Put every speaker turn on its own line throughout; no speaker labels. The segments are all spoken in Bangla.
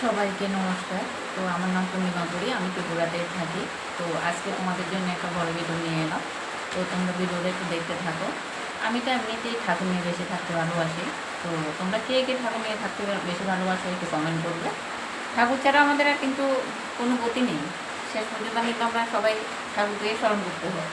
সবাইকে নমস্কার। তো আমার নাম পূর্ণিমা পুরি, আমি ত্রিপুরাতে থাকি। তো আজকে তোমাদের জন্য একটা বড় ভিডিও নিয়ে এলাম। তো তোমরা ভিডিওটা একটু দেখতে থাকো। আমি তো এমনিতেই ঠাকুর নিয়ে বেশি থাকতে ভালোবাসি। তো তোমরা কে কে ঠাকুর নিয়ে থাকতে বেশি ভালোবাসো একটু কমেন্ট করবে। ঠাকুর ছাড়া আমাদের আর কিন্তু কোনো গতি নেই। শেষ পর্যন্ত কিন্তু আমরা সবাই ঠাকুরকে স্মরণ করতে হয়।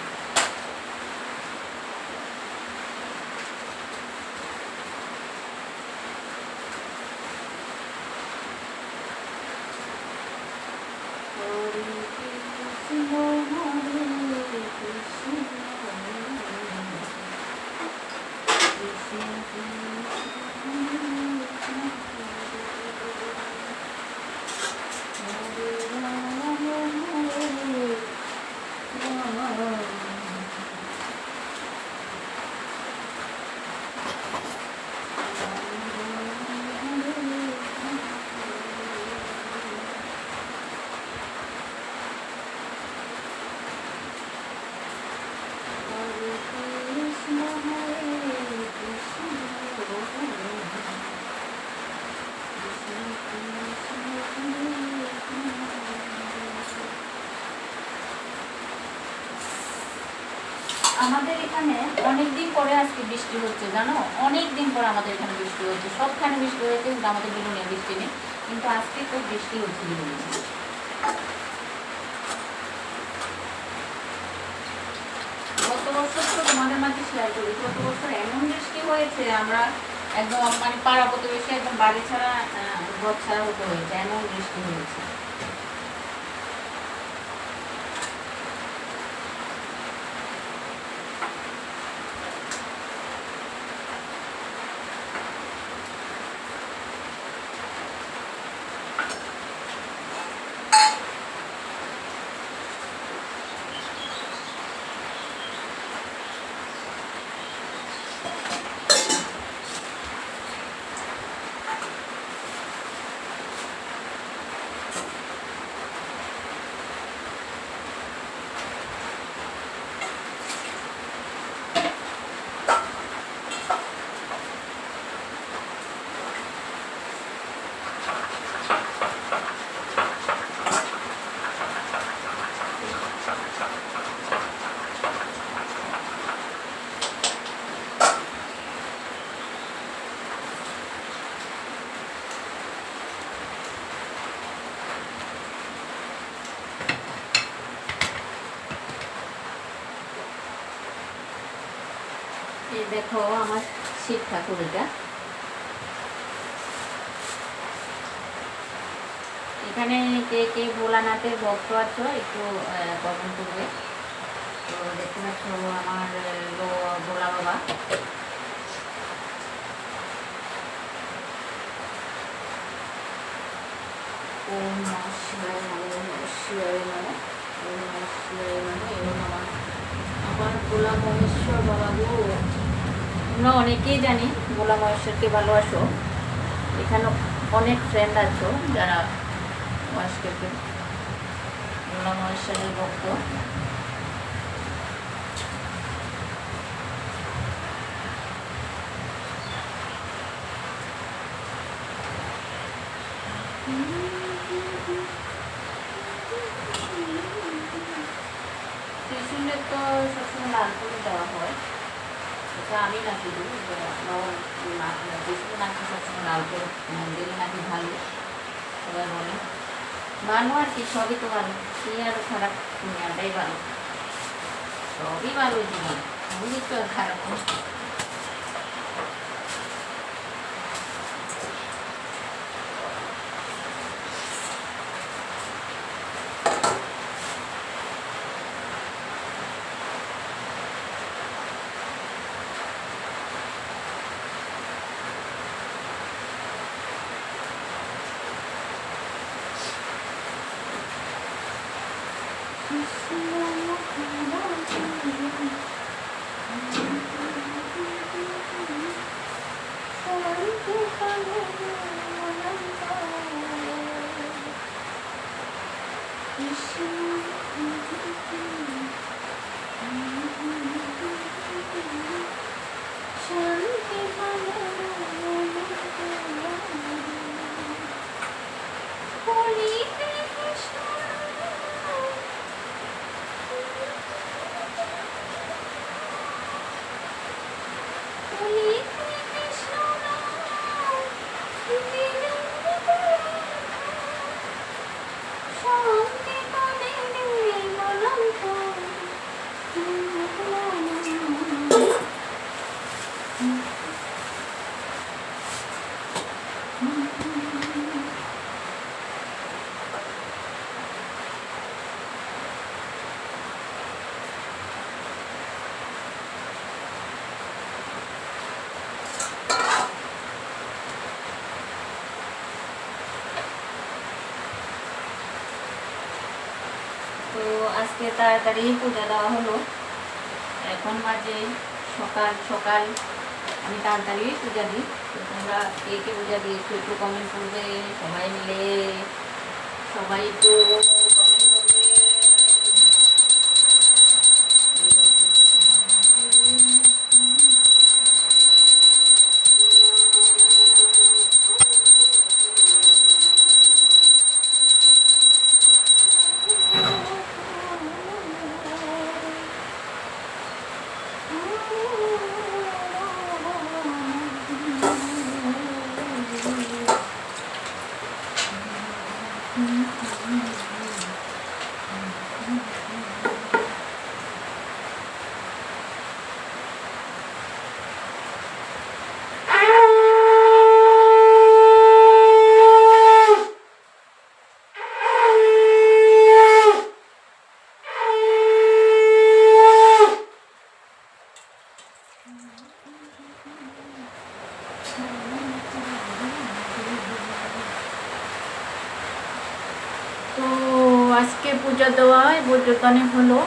আমাদের এখানে অনেক দিন পরে আজকে বৃষ্টি হচ্ছে, জানো, অনেক দিন পরে আমাদের এখানে বৃষ্টি হচ্ছে। সবখানে বৃষ্টি হয়েছে কিন্তু আমাদের বিলুনে বৃষ্টি নেই, কিন্তু আজকে তো বৃষ্টি হচ্ছে বিলুনে। গত বছর তো তোমাদের মাঝে শেয়ার করি, গত বছর এমন বৃষ্টি হয়েছে আমরা একদম মানে পাড়া প্রতিবেশী একদম বাড়ি ছাড়া ঘর ছাড়া হতে হয়েছে, এমন বৃষ্টি হয়েছে। এই দেখো আমার শিব ঠাকুর, এটা এখানে কে কে ভোলানাথের ভক্ত আছো একটু কমেন্ট করবে। তো দেখতে পাচ্ছ আমার ভোলা বাবা। ওম নমঃ শিবায় নমঃ, ওম নমঃ শিবায় নমঃ, ওম নমঃ শিবায় নমঃ, এও নমঃ। আমার ভোলা মহেশ্বর বাবা গো, তোমরা অনেকেই জানি ভোলা মহেশ্বরকে ভালোবাসো। এখানে অনেক ফ্রেন্ড আছো যারা মহেশ্বরকে ভোলা মহেশ্বরের ভক্ত। ত্রিশুলের তো সবসময় লাল ফুল দেওয়া হয়, এটা আমি না শুধু ত্রিশুলে নাকি সবসময় লাল ফুল দিলে নাকি ভালো, সবাই বলে ভালো। আর কি সবই তো ভালো, কি আর খারাপ, দুনিয়াটাই ভালো, সবই ভালো জীবন, বুঝি তো আর খারাপ না। তো আজকে তাড়াতাড়ি পূজা দেওয়া হলো। এখন বাজে সকাল সকাল, আমি তাড়াতাড়ি পূজা দিই। তো তোমরা কে কে পূজা দিয়েছো একটু কমেন্ট করবে, সবাই মিলে সবাই একটু কমেন্ট করবে। তো আজকে পূজা দেওয়া বৈদ্যুতানি হলো।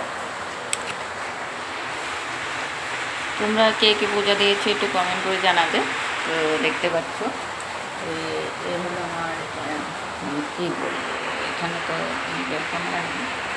তোমরা কে কে পূজা দিয়েছো একটু কমেন্ট করে জানাবে। তো দেখতে পাচ্ছ এ হলো আমার কী বলবো, এখানে তো ক্যামেরা নেই।